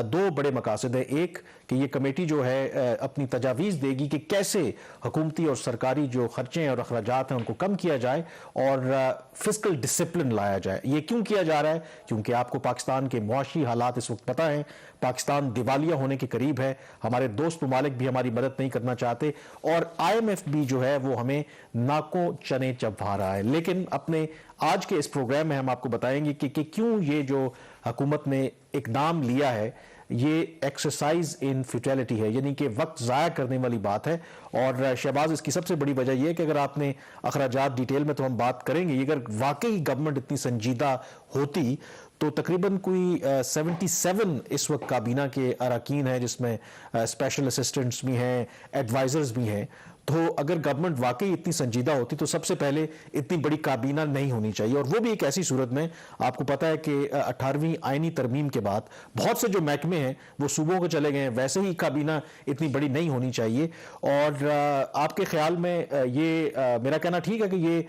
دو بڑے مقاصد ہیں. ایک کہ یہ کمیٹی جو ہے اپنی تجاویز دے گی کہ کیسے حکومتی اور سرکاری جو خرچے اور اخراجات ہیں ان کو کم کیا جائے اور فسکل ڈسپلن لایا جائے. یہ کیوں کیا جا رہا ہے؟ کیونکہ آپ کو پاکستان کے معاشی حالات اس وقت پتہ ہیں, پاکستان دیوالیہ ہونے کے قریب ہے, ہمارے دوست ممالک بھی ہماری مدد نہیں کرنا چاہتے, اور IMF بھی جو ہے وہ ہمیں ناکوں چنے چبھا رہا ہے. لیکن اپنے آج کے اس پروگرام میں ہم آپ کو بتائیں گے کہ کیوں یہ جو حکومت نے اقدام لیا ہے یہ ایکسرسائز ان فیوٹیلٹی ہے, یعنی کہ وقت ضائع کرنے والی بات ہے. اور شہباز اس کی سب سے بڑی وجہ یہ ہے کہ اگر آپ نے اخراجات ڈیٹیل میں تو ہم بات کریں گے, اگر واقعی گورنمنٹ اتنی سنجیدہ ہوتی تو تقریباً کوئی 77 اس وقت کابینہ کے اراکین ہیں, جس میں اسپیشل اسسٹنٹس بھی ہیں, ایڈوائزرز بھی ہیں. تو اگر گورنمنٹ واقعی اتنی سنجیدہ ہوتی تو سب سے پہلے اتنی بڑی کابینہ نہیں ہونی چاہیے, اور وہ بھی ایک ایسی صورت میں آپ کو پتا ہے کہ 18ویں آئینی ترمیم کے بعد بہت سے جو محکمے ہیں وہ صوبوں کو چلے گئے ہیں, ویسے ہی کابینہ اتنی بڑی نہیں ہونی چاہیے. اور آپ کے خیال میں یہ میرا کہنا ٹھیک ہے کہ یہ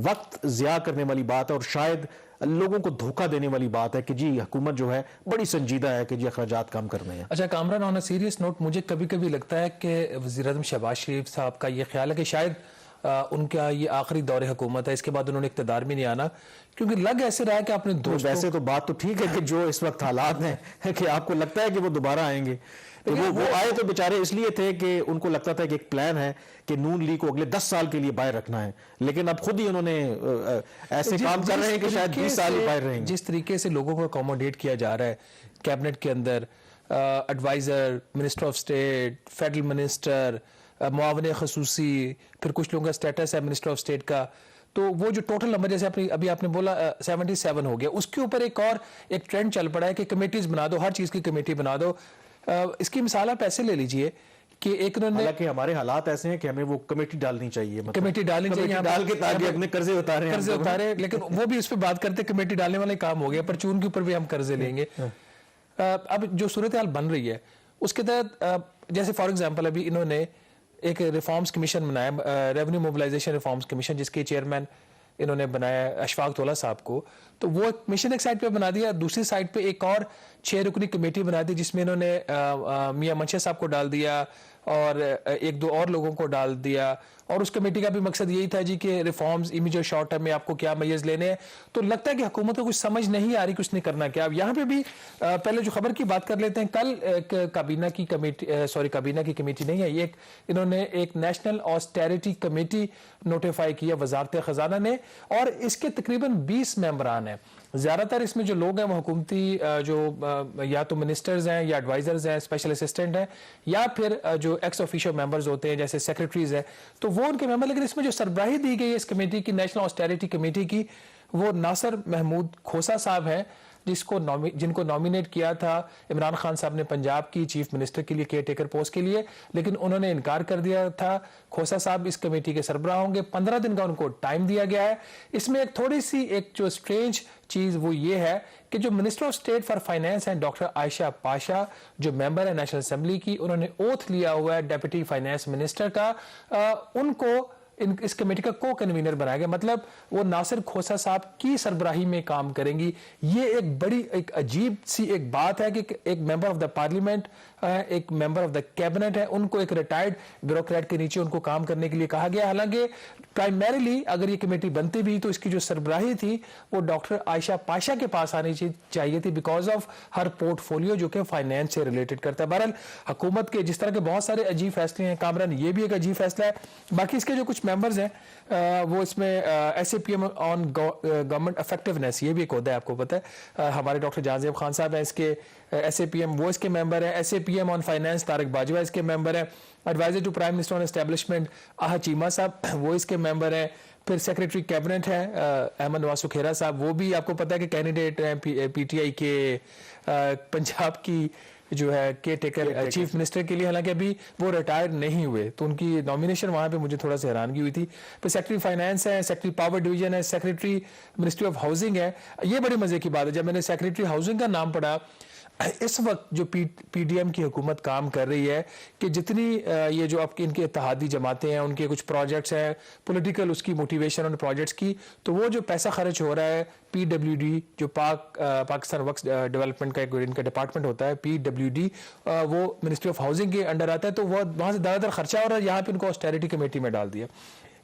وقت ضیاع کرنے والی بات ہے اور شاید لوگوں کو دھوکہ دینے والی بات ہے کہ جی حکومت جو ہے بڑی سنجیدہ ہے کہ جی اخراجات کم کرنے ہیں. اچھا کامران, آن اے سیریس نوٹ, مجھے کبھی کبھی لگتا ہے کہ وزیر اعظم شہباز شریف صاحب کا یہ خیال ہے کہ شاید ان کا یہ آخری دور حکومت ہے, اس کے بعد انہوں نے اقتدار میں نہیں آنا, کیونکہ لگ ایسے رہا ہے کہ اپنے دوستوں. ویسے تو بات تو ٹھیک ہے کہ جو اس وقت حالات ہیں کہ آپ کو لگتا ہے کہ وہ دوبارہ آئیں گے, تو وہ آئے تو بیچارے اس لیے تھے کہ ان کو لگتا تھا کہ ایک پلان ہے کہ نون لیگ کو اگلے 10 سال کے لیے باہر رکھنا ہے, لیکن اب خود ہی انہوں نے ایسے کام کر رہے ہیں کہ شاید 20 سال ہی باہر رہیں گے. جس طریقے سے لوگوں کو اکوموڈیٹ کیا جا رہا ہے کیبنٹ کے اندر, adviser, minister of state, federal minister, معاون خصوصی, پھر کچھ لوگوں کا سٹیٹس ہے منسٹر آف اسٹیٹ کا, تو وہ جو ٹوٹل نمبر جیسے ابھی آپ نے بولا 77 ہو گیا, اس کے اوپر ایک ٹرینڈ چل پڑا ہے کہ کمیٹیز بنا دو, ہر چیز کی کمیٹی بنا دو. اس کی مثال آپ ایسے لے لیجئے کہ ایک انہوں نے, حالانکہ ہمارے حالات ایسے ہیں کہ ہمیں وہ کمیٹی ڈالنی چاہیے, کمیٹی ڈالنی چاہیے ڈال کے تاکہ اپنے قرضے اتارے, لیکن وہ بھی اس پہ بات کرتے کمیٹی ڈالنے والے کام ہو گیا, پرچون کے اوپر بھی ہم قرضے لیں گے. اب جو صورتحال بن رہی ہے اس کے تحت جیسے فار ایگزامپل ابھی انہوں نے ایک ریفارمز کمیشن بنایا, ریونیو موبلائزیشن ریفارمز کمیشن, جس کے چیئرمین انہوں نے بنایا اشفاق تولا صاحب کو. تو وہ کمیشن ایک سائڈ پہ بنا دیا, دوسری سائڈ پہ ایک اور 6 رکنی کمیٹی بنا دی جس میں انہوں نے میاں منشا صاحب کو ڈال دیا اور 1-2 اور لوگوں کو ڈال دیا, اور اس کمیٹی کا بھی مقصد یہی تھا جی کہ ریفارمز امیجیٹ شارٹ ٹرم میں آپ کو کیا میز لینے ہیں. تو لگتا ہے کہ حکومت کو کچھ سمجھ نہیں آ رہی کہ اس نے کرنا کیا. اب یہاں پہ بھی پہلے جو خبر کی بات کر لیتے ہیں, کل کابینہ کی کمیٹی نہیں ہے یہ, انہوں نے ایک نیشنل آسٹیریٹی کمیٹی نوٹیفائی کیا وزارت خزانہ نے, اور اس کے تقریباً 20 ممبران ہیں. زیادہ تر اس میں جو لوگ ہیں وہ حکومتی جو یا تو منسٹرز ہیں یا ایڈوائزرز ہیں, اسپیشل اسسٹنٹ ہیں, یا پھر جو ایکس آفیشیل ممبرز ہوتے ہیں جیسے سیکرٹریز ہیں, تو وہ ان کے ممبر. لیکن اس میں جو سربراہی دی گئی ہے اس کمیٹی کی, نیشنل آسٹیریٹی کمیٹی کی, وہ ناصر محمود کھوسا صاحب ہیں, جن کو نامینیٹ کیا تھا عمران خان صاحب نے پنجاب کی چیف منسٹر کے لیے, کیئر ٹیکر پوسٹ کے لیے, لیکن انہوں نے انکار کر دیا تھا. کھوسا صاحب اس کمیٹی کے سربراہ ہوں گے, 15 دن کا ان کو ٹائم دیا گیا ہے. اس میں ایک تھوڑی سی ایک جو اسٹرینج چیز وہ یہ ہے کہ جو minister of state for finance ہیں ڈاکٹر عائشہ پاشا, جو ممبر ہے نیشنل اسمبلی کی, انہوں نے اوتھ لیا ہوا ہے ڈیپٹی فائنانس منسٹر کا, ان کو اس کمیٹی کا کو کنوینر بنایا گیا. مطلب وہ ناصر کھوسا صاحب کی سربراہی میں کام کریں گی. یہ ایک بڑی ایک عجیب سی ایک بات ہے کہ ایک ممبر آف دا پارلیمنٹ, ایک ممبر آف دا کیبنٹ ہے, ان کو ایک ریٹائرڈ بیوروکریٹ کے نیچے ان کو کام کرنے کے لیے کہا گیا. حالانکہ پرائمریلی اگر یہ کمیٹی بنتی بھی تو اس کی جو سربراہی تھی وہ ڈاکٹر عائشہ پاشا کے پاس آنی چاہیے تھی, because of her port folio جو کہ فائنانس سے ریلیٹڈ کرتا ہے. بہرحال حکومت کے جس طرح کے بہت سارے عجیب فیصلے ہیں کامران, یہ بھی ایک عجیب فیصلہ ہے. باقی اس کے جو کچھ ممبرز ہیں وہ اس میں S A P M on government effectiveness, یہ بھی ایک عہدہ ہے, آپ کو پتہ ہے ہمارے ڈاکٹر جہاں زیب خان صاحب ہیں اس کے ایس اے پی ایم, وہ اس کے ممبر ہیں. S A P M on finance Tariq Bajwa اس کے ممبر ہیں. Adviser to prime minister on establishment آہا چیمہ صاحب وہ اس کے ممبر ہیں. پھر سیکریٹری کیبنٹ ہیں احمد نواز سکھیرا صاحب, وہ بھی آپ کو پتہ ہے کہ کینڈیڈیٹ ہیں پی ٹی آئی کے پنجاب کی جو ہے کیئر ٹیکر چیف منسٹر کے لیے, حالانکہ ابھی وہ ریٹائرڈ نہیں ہوئے, تو ان کی نامینیشن وہاں پہ مجھے تھوڑا سا حیرانگی ہوئی تھی. پھر سیکرٹری فائنانس ہے, سیکرٹری پاور ڈویژن ہے, سیکرٹری منسٹری آف ہاؤسنگ ہے. یہ بڑی مزے کی بات ہے, جب میں نے سیکرٹری ہاؤسنگ کا نام پڑھا اس وقت جو پی ڈی ایم کی حکومت کام کر رہی ہے کہ جتنی یہ جو آپ کی ان کے اتحادی جماعتیں ہیں ان کے کچھ پروجیکٹس ہیں پولیٹیکل اس کی موٹیویشن ان پروجیکٹس کی، تو وہ جو پیسہ خرچ ہو رہا ہے پی ڈبلیو ڈی جو پاکستان وقف ڈیولپمنٹ کا ایک ان کا ڈپارٹمنٹ ہوتا ہے پی ڈبلیو ڈی، وہ منسٹری آف ہاؤسنگ کے انڈر آتا ہے، تو وہ وہاں سے زیادہ تر خرچہ ہو رہا ہے، یہاں پہ ان کو آسٹیریٹی کمیٹی میں ڈال دیا۔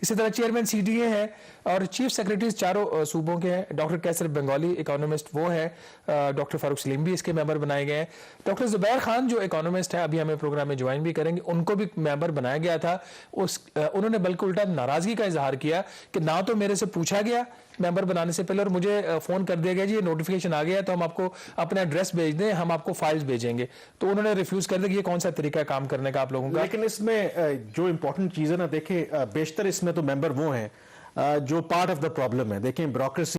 اسی طرح چیئرمین سی ڈی اے ہیں اور چیف سیکرٹریز چاروں صوبوں کے ہیں، ڈاکٹر کیسر بنگالی اکانومسٹ وہ ہے، ڈاکٹر فاروق سلیم بھی اس کے ممبر بنائے گئے ہیں، ڈاکٹر زبیر خان جو اکانومسٹ ہے ابھی ہمیں پروگرام میں جوائن بھی کریں گے، ان کو بھی ممبر بنایا گیا تھا، انہوں نے بلکہ الٹا ناراضگی کا اظہار کیا کہ نہ تو میرے سے پوچھا گیا ممبر بنانے سے پہلے اور مجھے فون کر دیا گیا جی یہ نوٹیفیکیشن آ گیا تو ہم آپ کو اپنا ایڈریس بھیج دیں، ہم آپ کو فائلز بھیجیں گے، تو انہوں نے ریفیوز کر دیا کہ یہ کون سا طریقہ کام کرنے کا آپ لوگوں کا۔ لیکن اس میں جو امپورٹنٹ چیز ہے نا، دیکھیں بیشتر اس میں تو ممبر وہ ہیں جو پارٹ آف دا پرابلم ہے، دیکھیں بیوروکریسی